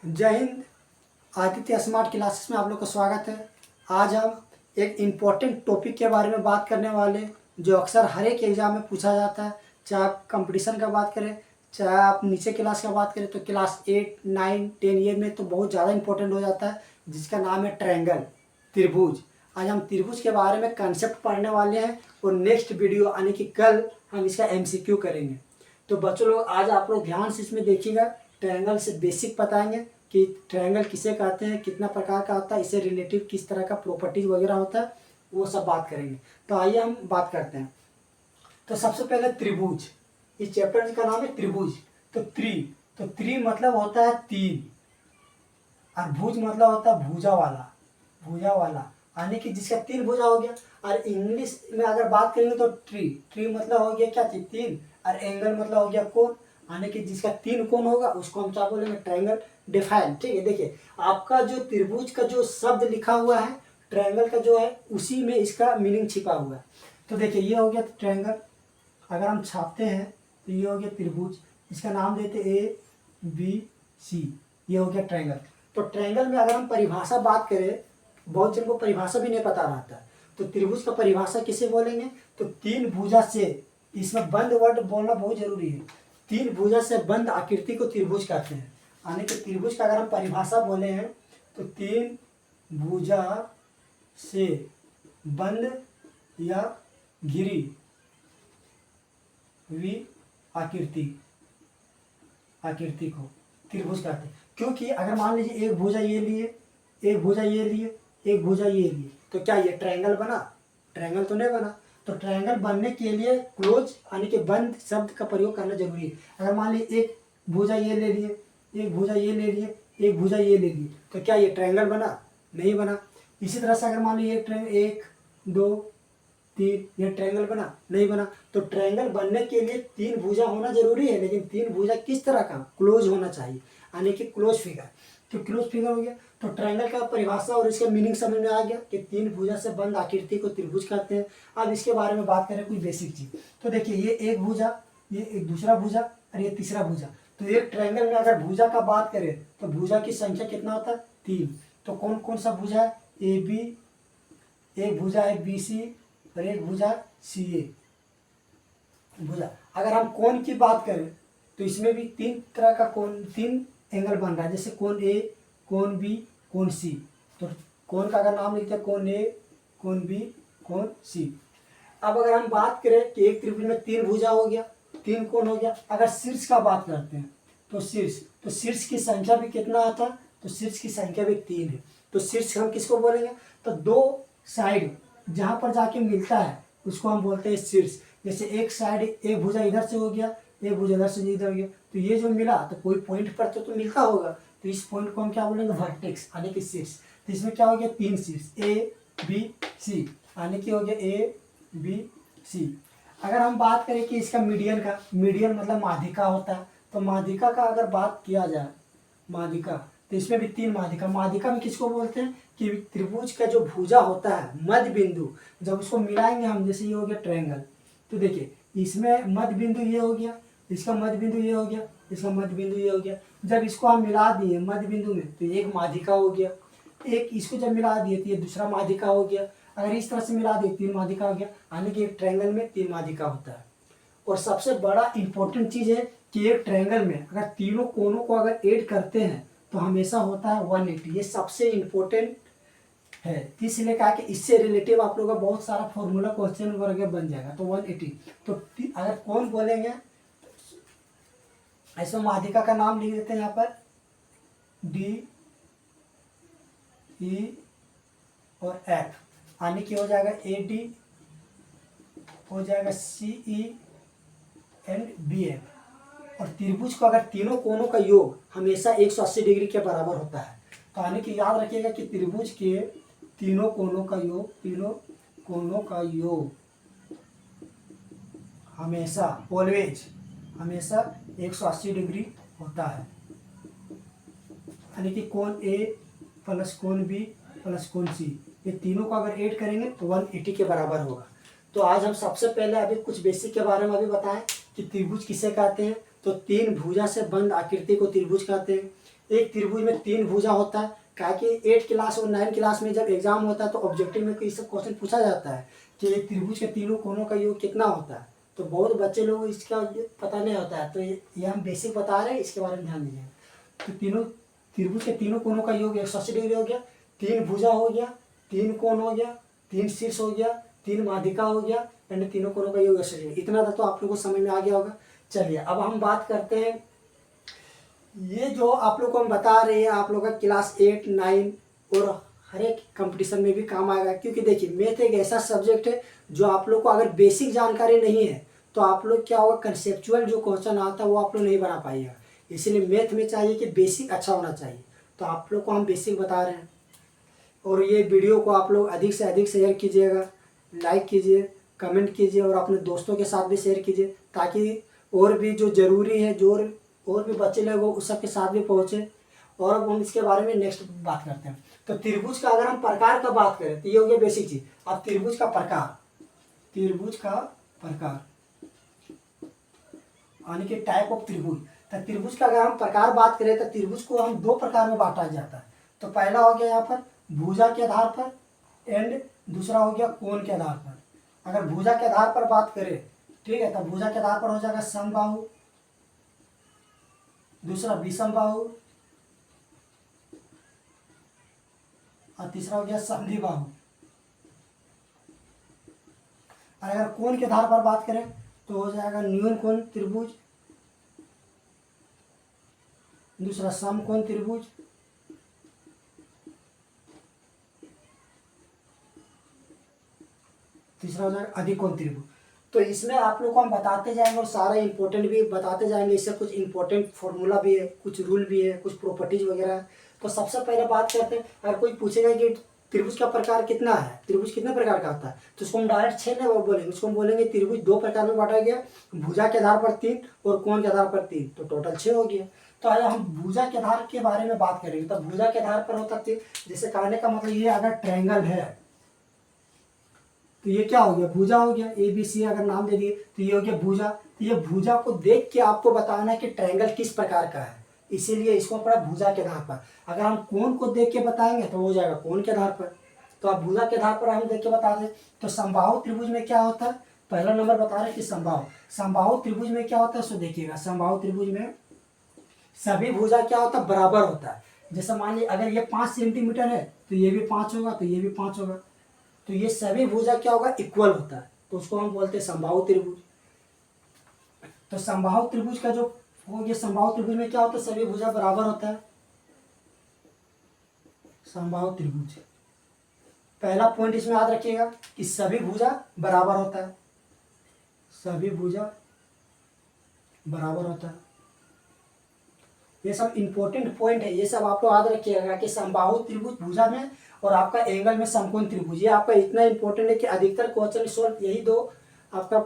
जय Hind. Aditya smart classes में आप लोग का स्वागत है। आज हम एक इम्पोर्टेंट टॉपिक के बारे में बात करने वाले, जो अक्सर हर एक एग्जाम में पूछा जाता है। चाहे आप कंपटीशन का बात करें, चाहे आप नीचे क्लास का बात करें, तो क्लास 8, 9, 10 ये में तो बहुत ज़्यादा इंपॉर्टेंट हो जाता है, जिसका नाम है ट्रायंगल, त्रिभुज। आज हम त्रिभुज के बारे में कंसेप्ट पढ़ने वाले हैं और नेक्स्ट वीडियो यानी कि कल हम इसका MCQ करेंगे। तो बच्चों लोग आज आप लोग ध्यान से इसमें देखिएगा। ट्रायंगल से बेसिक बताएंगे कि ट्रायंगल किसे कहते हैं, कितना प्रकार का होता है, इससे रिलेटिव किस तरह का प्रॉपर्टीज वगैरह होता है, वो सब बात करेंगे। तो आइए हम बात करते हैं। तो सबसे पहले त्रिभुज, इस चैप्टर का नाम है त्रिभुज। तो त्रि मतलब होता है तीन, और भुज मतलब होता है भुजा वाला यानी कि जिसका तीन भुजा हो गया। और इंग्लिश में अगर बात करेंगे तो ट्री मतलब हो गया क्या चीज, तीन, और एंगल मतलब हो गया कोण, यानी कि जिसका तीन कोण होगा उसको हम क्या बोलेंगे, ट्रायंगल डिफाइन। ठीक है, देखिए आपका जो त्रिभुज का जो शब्द लिखा हुआ है, ट्रायंगल का जो है उसी में इसका मीनिंग छिपा हुआ है। तो देखिए ये हो गया ट्रायंगल, अगर हम छापते हैं तो ये हो गया त्रिभुज, इसका नाम देते ABC, ये हो गया ट्रायंगल। तो ट्रायंगल में अगर हम परिभाषा बात करें, बहुत जन को परिभाषा भी नहीं पता रहता है। तो त्रिभुज का परिभाषा किसे बोलेंगे, तो तीन भुजा से, इसमें बंद वर्ड बोलना बहुत जरूरी है, तीन भुजा से बंद आकृति को त्रिभुज कहते हैं। यानी कि त्रिभुज का अगर हम परिभाषा बोले हैं तो तीन भुजा से बंद या घिरी हुई आकृति को त्रिभुज कहते हैं। क्योंकि अगर मान लीजिए एक भुजा ये लिए, एक भुजा ये लिए, एक भुजा ये लिए, तो क्या ये ट्रायंगल बना? ट्रायंगल तो नहीं बना। तो ट्रायंगल बनने के लिए क्लोज यानी कि बंद शब्द का प्रयोग करना जरूरी है। अगर मान लीजिए एक भुजा ये ले लिए, एक भुजा ये ले लिए, एक भुजा ये ले लिए, तो क्या ये ट्रायंगल बना? नहीं बना। इसी तरह से अगर मान लीजिए एक, दो, तीन, ये ट्रायंगल बना? नहीं बना। तो ट्रायंगल बनने के लिए तीन भुजा होना जरूरी है, लेकिन तीन भुजा किस तरह का? क्लोज होना चाहिए, यानी कि क्लोज फिगर। तो क्लोज फिगर हो गया। तो ट्रायंगल का परिभाषा और इसका मीनिंग समझ में आ गया कि तीन भुजा से बंद आकृति को त्रिभुज कहते हैं। अब इसके बारे में बात करें कोई बेसिक चीज, तो देखिए ये एक भुजा, ये एक दूसरा भुजा और ये तीसरा भुजा। तो एक ट्रायंगल में अगर भुजा का बात करें तो भुजा की संख्या कितना होता है? तीन। तो कौन कौन सा भुजा है? AB, एक भुजा है BC और एक भुजा CA भुजा। अगर हम कोण की बात करें तो इसमें भी तीन तरह का कोण, तीन एंगल बन रहा है, जैसे कोण A, कोण B, कोण C। तो कोण का अगर नाम लिखते हैं कोण A, कोण B, कोण C। अब अगर हम बात करें कि एक त्रिभुज में तीन भुजा हो गया, तीन कोण हो गया। अगर शीर्ष का बात करते हैं तो शीर्ष की संख्या भी कितना आता है? तो शीर्ष की संख्या भी तीन है। तो शीर्ष हम किसको बोलेंगे? तो दो साइड जहाँ पर जाके मिलता है उसको हम बोलते हैं शीर्ष। जैसे एक साइड, एक भुजा इधर से हो गया, एक भुजा इधर से इधर हो गया, तो ये जो मिला तो कोई पॉइंट पर तो मिलता होगा, तो इस पॉइंट को हम क्या बोलेंगे? वर्टेक्स यानी कि शीर्ष। तो इसमें क्या हो गया? तीन शीर्ष, ABC यानी कि हो गया ABC। अगर हम बात करें कि इसका मीडियन का, मीडियन मतलब माध्यिका होता है। तो माध्यिका का अगर बात किया जाए, माध्यिका, तो इसमें भी तीन माध्यिका। माध्यिका में किसको बोलते हैं कि त्रिभुज का जो भुजा होता है, मध्य बिंदु, जब उसको मिलाएंगे हम, जैसे ये हो गया ट्रायंगल, तो देखिए इसमें मध्य बिंदु ये हो गया, इसका मध्य बिंदु ये हो गया, इसका मध्य बिंदु ये हो गया। जब इसको हम मिला दिए मध्य बिंदु में तो एक माध्यिका हो गया। एक इसको जब मिला दिए तो ये दूसरा माध्यिका हो गया। अगर इस तरह से मिला दिए तीन माध्यिका हो गया, यानी कि एक ट्रायंगल में तीन माध्यिका होता है। और सबसे बड़ा इंपॉर्टेंट चीज है कि एक ट्रायंगल में अगर तीनों कोनों को अगर ऐड करते हैं तो हमेशा होता है 180। ये सबसे इम्पोर्टेंट है, इसलिए कहा कि इससे रिलेटिव आप लोगों का बहुत सारा फॉर्मूला क्वेश्चन वगैरह बन जाएगा। तो 180। तो अगर कौन बोलेंगे, ऐसे माध्यिका का नाम लिख देते हैं यहाँ पर D, E और F, यानी कि हो जाएगा AD, हो जाएगा CE एंड BF। और त्रिभुज को अगर तीनों कोनों का योग हमेशा 180 डिग्री के बराबर होता है। तो यानी कि याद रखिएगा कि त्रिभुज के तीनों कोनों का योग हमेशा, ऑलवेज, हमेशा 180 डिग्री होता है। यानी कि कोण A प्लस कोण B प्लस कोण C, ये तीनों को अगर ऐड करेंगे तो 180 के बराबर होगा। तो आज हम सबसे पहले अभी कुछ बेसिक के बारे में अभी बताएं कि त्रिभुज किसे कहते हैं। तो तीन भुजा से बंद आकृति को त्रिभुज कहते हैं। एक त्रिभुज में 3 भुजा होता है। क्या कि 8 क्लास और 9 क्लास में जब एग्जाम होता है तो ऑब्जेक्टिव में कोई सब क्वेश्चन पूछा जाता है कि एक त्रिभुज के तीनों कोनों का योग कितना होता है। तो बहुत बच्चे लोग इसका पता नहीं होता है, तो ये हम बेसिक बता रहे हैं, इसके बारे में ध्यान दीजिए। तो तीनों त्रिभुज के तीनों कोनों का योग 180 डिग्री हो गया, 3 भुजा हो गया, 3 कोण हो गया, 3 शीर्ष हो गया, 3 माध्यिका हो गया, यानी तीनों कोनों का योग 180 डिग्री। इतना था तो आप लोगों को समझ में आ गया होगा। चलिए अब हम बात करते हैं, ये जो आप लोग को हम बता रहे हैं आप लोग का क्लास 8, 9 और हर एक कंपटीशन में भी काम आएगा। क्योंकि देखिए मैथ एक ऐसा सब्जेक्ट है जो आप लोग को अगर बेसिक जानकारी नहीं है तो आप लोग क्या होगा, कंसेप्चुअल जो क्वेश्चन आता है वो आप लोग नहीं बना पाइएगा। इसीलिए मैथ में चाहिए कि बेसिक अच्छा होना चाहिए। तो आप लोग को हम बेसिक बता रहे हैं। और ये वीडियो को आप लोग अधिक से अधिक शेयर कीजिएगा, लाइक कीजिए, कमेंट कीजिए और अपने दोस्तों के साथ भी शेयर कीजिए, ताकि और भी जो ज़रूरी है जो और भी बच्चे लोग वो उस सब के साथ भी पहुँचे। और अब हम इसके बारे में नेक्स्ट बात करते हैं। तो त्रिभुज का अगर हम प्रकार का बात करें तो ये हो गया बेसिक चीज़। अब त्रिभुज का प्रकार, त्रिभुज का प्रकार यानी कि टाइप ऑफ त्रिभुज। तो त्रिभुज का अगर हम प्रकार बात करें तो त्रिभुज को हम 2 प्रकार में बांटा जाता है। तो पहला हो गया यहाँ पर भुजा के आधार पर एंड दूसरा हो गया कोण के आधार पर। अगर भुजा के आधार पर बात करें, ठीक है, तो भुजा के आधार पर हो जाएगा समबाहु, दूसरा विषमबाहु और तीसरा हो गया संधिबाहु। और अगर कोण के आधार पर बात करें तो हो जाएगा न्यून त्रिभुज, दूसरा समकोण त्रिभुज, तीसरा हो जाएगा अधिकोण त्रिभुज। तो इसमें आप लोग को हम बताते जाएंगे और सारा इंपॉर्टेंट भी बताते जाएंगे। इससे कुछ इंपॉर्टेंट फॉर्मूला भी है, कुछ रूल भी है, कुछ प्रॉपर्टीज वगैरह है। तो सबसे पहले बात करते हैं, अगर कोई पूछेगा कि त्रिभुज का प्रकार कितना है, त्रिभुज कितने प्रकार का होता है, तो उसको हम डायरेक्ट 6 नहीं बोलेंगे, उसको हम बोलेंगे त्रिभुज 2 प्रकार में बांटा गया, भुजा के आधार पर 3 और कोण के आधार पर 3, तो टोटल 6 हो गया। तो आइए हम भुजा के आधार के बारे में बात करेंगे। तो भुजा के आधार पर होता है, जैसे कहने का मतलब ये अगर ट्रायंगल है तो ये क्या हो गया, भुजा हो गया। ABC अगर नाम दे दिए तो ये हो गया भुजा। तो ये भुजा को देख के आपको बताना है कि ट्रायंगल किस प्रकार का है, इसीलिए इसको पड़ा भुजा के आधार पर। अगर हम कोण को देख के बताएंगे तो हो जाएगा कोण के आधार पर। तो आप भुजा के आधार पर हम देख के बता दें। तो समबाहु त्रिभुज में क्या होता है, पहला नंबर बता रहे हैं कि समबाहु त्रिभुज में क्या होता है, सो देखिएगा समबाहु त्रिभुज में सभी भुजा क्या होता है, बराबर होता है। जैसे मान लीजिए अगर ये 5 सेंटीमीटर है तो ये भी 5 होगा, तो ये भी 5 होगा, तो ये सभी भुजा क्या होगा, इक्वल होता है। तो उसको हम बोलते हैं समबाहु त्रिभुज। तो समबाहु त्रिभुज का जो हो गया, समबाहु त्रिभुज में क्या होता है, सभी भुजा बराबर होता है। समबाहु त्रिभुज पहला पॉइंट इसमें याद रखिएगा कि सभी भुजा बराबर होता है, सभी भुजा बराबर होता है। ये सब इंपॉर्टेंट पॉइंट है, ये सब आपको याद रखिएगा कि समबाहु त्रिभुज भुजा में और आपका एंगल में समकोण त्रिभुज, ये आपका इतना इंपॉर्टेंट है कि अधिकतर क्वेश्चन सॉल्व यही 2 आपका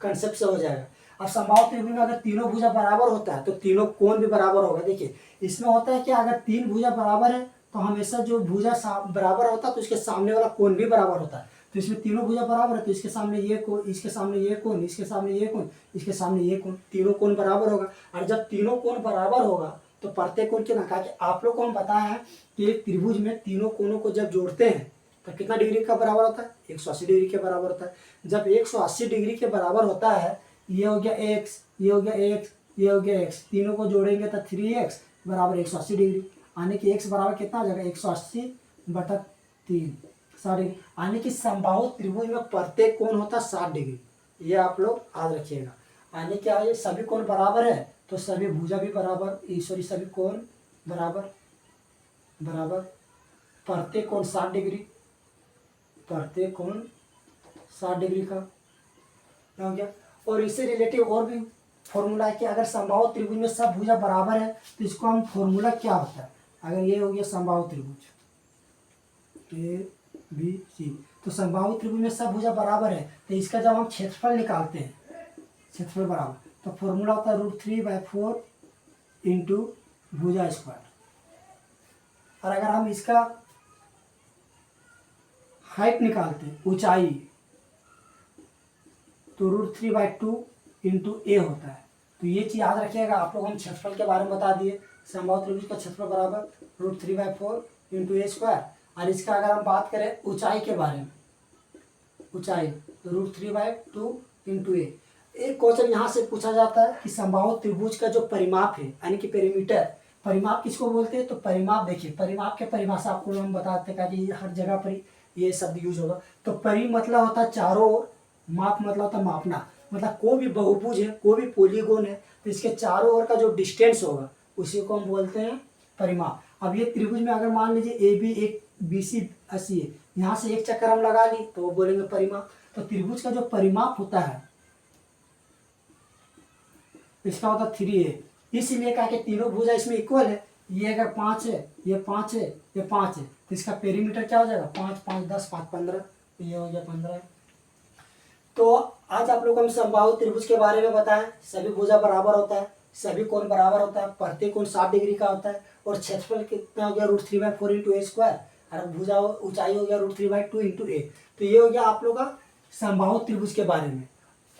कंसेप्ट से हो जाएगा। अब समबाहु त्रिभुज में अगर तीनों भुजा बराबर होता है तो तीनों कोण भी बराबर होगा। देखिए इसमें होता है कि अगर 3 भुजा बराबर है तो हमेशा जो भुजा बराबर होता है तो उसके सामने वाला कोण भी बराबर होता है। तो इसमें तीनों भुजा बराबर है तो इसके सामने ये कोण, इसके सामने ये कोण, इसके सामने ये कोण, इसके सामने ये कोण, तीनों कोण बराबर होगा। और जब तीनों कोण बराबर होगा तो प्रत्येक कोण कितना, कहा कि आप लोग को हम बताया है कि एक त्रिभुज में तीनों कोणों को जब जोड़ते हैं तो कितना डिग्री का बराबर होता है, 180 डिग्री के बराबर होता है। जब 180 डिग्री के बराबर होता है, ये हो गया x, ये हो गया x, ये हो गया x, तीनों को जोड़ेंगे तो 3x बराबर 180 डिग्री, यानी कि x बराबर कितना आ जाएगा, 180/3, 60 डिग्री। यानी कि समबाहु त्रिभुज में प्रत्येक कोण होता है 60 डिग्री, ये आप लोग याद रखिएगा। यानी क्या है, सभी कोण बराबर है तो सभी भुजा भी बराबर, सभी कोण बराबर बराबर, प्रत्येक कोण 60 डिग्री, प्रत्येक कोण 60 डिग्री का हो गया। और इससे रिलेटिव और भी फॉर्मूला है कि अगर समबाहु त्रिभुज में सब भुजा बराबर है तो इसको हम फॉर्मूला क्या होता है, अगर ये हो गया समबाहु त्रिभुज ABC, तो समबाहु त्रिभुज में सब भुजा बराबर है तो इसका जब हम क्षेत्रफल निकालते हैं, क्षेत्रफल बराबर, तो फॉर्मूला होता है √3/4 इंटू भुजा स्क्वायर। और अगर हम इसका हाइट निकालते हैं, ऊंचाई, तो √3/2 इंटू A होता है। तो ये चीज़ याद रखिएगा। आप लोग हम क्षेत्रफल के बारे में बता दिए, समबाहु त्रिभुज का क्षेत्रफल बराबर √3/4 इंटू ए स्क्वायर। और इसका अगर हम बात करें ऊंचाई के बारे में, ऊंचाई √3/2 इंटू ए। एक क्वेश्चन यहाँ से पूछा जाता है कि समबाहु त्रिभुज का जो परिमाप है यानी कि पेरीमीटर, परिमाप किसको बोलते हैं? तो परिमाप देखिए, परिमाप के परिभाषा आपको हम बताते हैं कि हर जगह पर ये शब्द यूज होगा। तो परि मतलब होता है चारों ओर, माप मतलब होता है मापना, मतलब कोई भी बहुभुज है, कोई भी पॉलीगोन है, तो इसके चारों ओर का जो डिस्टेंस होगा उसी को हम बोलते हैं परिमाप। अब ये त्रिभुज में अगर मान लीजिए ए बी एक बी सी 80 है, यहाँ से एक चक्कर हम लगा ली तो वो बोलेंगे परिमाप। तो त्रिभुज का जो परिमाप होता है इसका होता है 3a। इसीलिए कहा कि तीनों भुजा इसमें इक्वल है। ये अगर 5 है, ये 5 है, ये 5 है, तो इसका पेरीमीटर क्या हो जाएगा? 5 5 10 5 15, ये हो गया 15। तो आज आप लोग हम समबाहु त्रिभुज के बारे में बताएं। सभी भुजा बराबर होता है, सभी कोण बराबर होता है, प्रत्येक कोण 60 डिग्री का होता है, और क्षेत्रफल कितना हो गया? √3/4 इंटू ए स्क्वायर, और भुजा ऊंचाई हो गया √3/2 इंटू ए। तो ये हो गया आप लोग का समबाहु त्रिभुज के बारे में।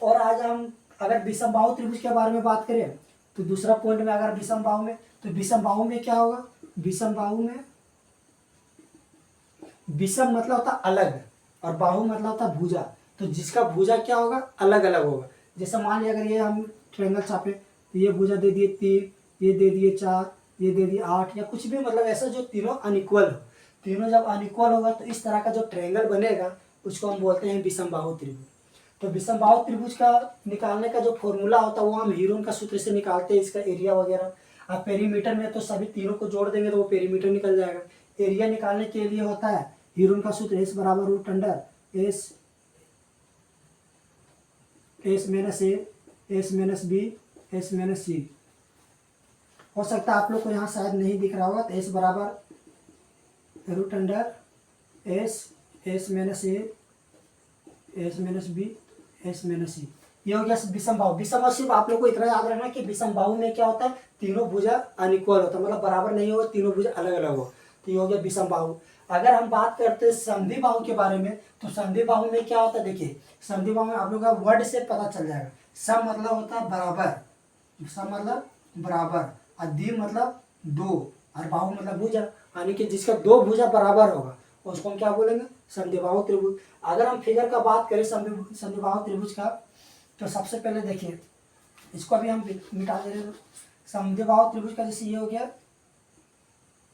और आज हम अगर विषमबाहु त्रिभुज के बारे में बात करें तो दूसरा पॉइंट में अगर विषमबाहु में, तो विषमबाहु में क्या होगा? विषमबाहु में विषम मतलब होता अलग और बाहु मतलब होता भुजा। तो जिसका भुजा क्या होगा? अलग अलग होगा। जैसे मान लिया अगर ये हम ट्रायंगल छापे तो ये भुजा दे दिए 3, ये दे दिए 4, ये दे दिए 8, या कुछ भी, मतलब ऐसा जो तीनों अनइक्वल हो। तीनों जब अनइक्वल होगा तो इस तरह का जो ट्रायंगल बनेगा उसको हम बोलते हैं विषमबाहु त्रिभुज। तो विषमबाहु त्रिभुज का निकालने का जो फॉर्मूला होता है वो हम हीरोन का सूत्र से निकालते हैं, इसका एरिया वगैरह। अब पेरीमीटर में तो सभी तीनों को जोड़ देंगे तो वो पेरीमीटर निकल जाएगा। एरिया निकालने के लिए होता है हीरोन का सूत्र S बराबर √S -A S -B S-C। हो सकता है आप लोग को यहाँ शायद नहीं दिख रहा होगा, तो S बराबर √S -A S -B ये हो गया विषमबाहु। विषमबाहु सिर्फ आप लोग को इतना याद रखना कि विषमबाहु में क्या होता है? तीनों भुजा अनइक्वल होता है, मतलब बराबर नहीं होगा, तीनों भुजा अलग अलग हो। तो ये हो गया विषमबाहु। अगर हम बात करते हैं संधिबाहु के बारे में, तो संधिबाहु में क्या होता है? देखिए, संधिबाहु में आप लोग का वर्ड से पता चल जाएगा। सम मतलब होता है बराबर, सम मतलब बराबर, और दी मतलब दो, और बाहु मतलब भुजा, यानी कि जिसका दो भुजा बराबर होगा उसको हम क्या बोलेंगे? संधिबाहु त्रिभुज। अगर हम फिगर का बात करें संधिबाहु त्रिभुज का, तो सबसे पहले देखिए, इसको अभी हम मिटा दे रहे हैं। संधिबाहु त्रिभुज का जैसे ये हो गया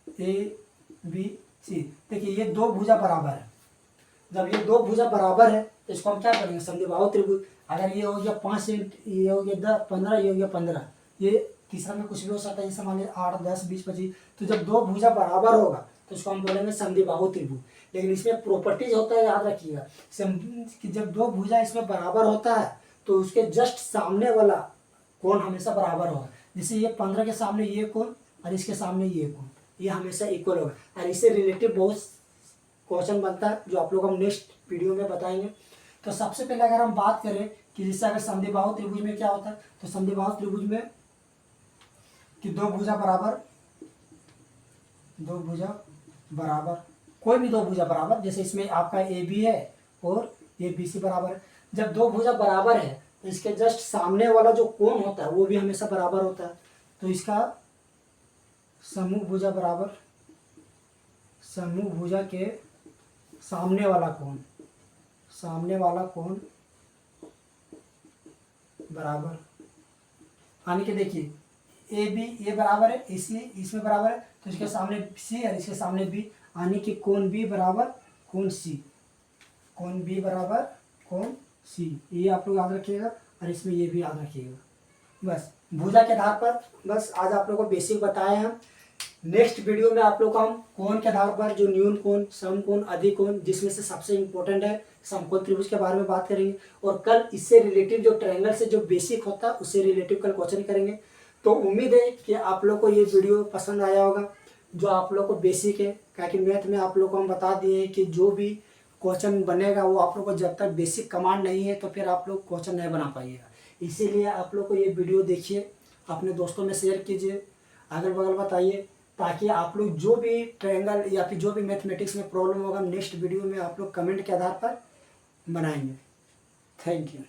ABC, देखिए ये दो भुजा बराबर है। जब ये दो भुजा बराबर है तो इसको हम क्या करेंगे? संधिबाहु त्रिभुज। अगर ये हो गया 5, ये हो गया 10 15, ये हो गया 15, ये तीसरा में कुछ भी हो सकता है, जैसे मान लीजिए 8 10 20 25। तो जब दो भुजा बराबर होगा तो इसको हम बोलेंगे संधिबाहु त्रिभुज। लेकिन इसमें प्रॉपर्टीज होता है, याद रखिएगा कि जब दो भुजा इसमें बराबर होता है तो उसके जस्ट सामने वाला कोण हमेशा बराबर होगा। जैसे ये 15 के सामने ये कोण और इसके सामने ये कोण, ये हमेशा इक्वल होगा। और इससे रिलेटिव बहुत क्वेश्चन बनता है जो आप लोग हम नेक्स्ट वीडियो में बताएंगे। तो सबसे पहले अगर हम बात करें कि जैसे अगर संधिबाहु त्रिभुज में क्या होता है, तो संधिबाहु त्रिभुज में कि दो भुजा बराबर, कोई भी दो भुजा बराबर, जैसे इसमें आपका AB है और ये BC बराबर है। जब दो भुजा बराबर है तो इसके जस्ट सामने वाला जो कोण होता है वो भी हमेशा बराबर होता है। तो इसका समूह भुजा बराबर, समूह भुजा के सामने वाला कोण बराबर, यानी कि देखिए AB ये बराबर है, इसलिए इसमें बराबर है, तो इसके सामने C और इसके सामने B, यानी कि कोण B बराबर कोण C, कोण B बराबर कोण C। ये आप लोग याद रखिएगा, और इसमें ये भी याद रखिएगा। बस भुजा के आधार पर बस आज आप लोगों को बेसिक बताए हैं। नेक्स्ट वीडियो में आप लोग को हम कोण के आधार पर जो न्यून कोण, समकोण, अधिक कोण, जिसमें से सबसे इम्पोर्टेंट है समकोण त्रिभुज के बारे में बात करेंगे। और कल इससे रिलेटिव जो ट्रायंगल से जो बेसिक होता है उससे रिलेटिव कल क्वेश्चन करेंगे। तो उम्मीद है कि आप लोग को ये वीडियो पसंद आया होगा, जो आप लोग को बेसिक है। क्योंकि मैथ में आप लोग को हम बता दिए कि जो भी क्वेश्चन बनेगा वो आप लोग को जब तक बेसिक कमांड नहीं है तो फिर आप लोग क्वेश्चन नहीं बना पाइएगा। इसीलिए आप लोग को ये वीडियो देखिए, अपने दोस्तों में शेयर कीजिए, अगल बगल बताइए, ताकि आप लोग जो भी ट्रायंगल या फिर जो भी मैथमेटिक्स में प्रॉब्लम होगा नेक्स्ट वीडियो में आप लोग कमेंट के आधार पर बनाएंगे। Thank you.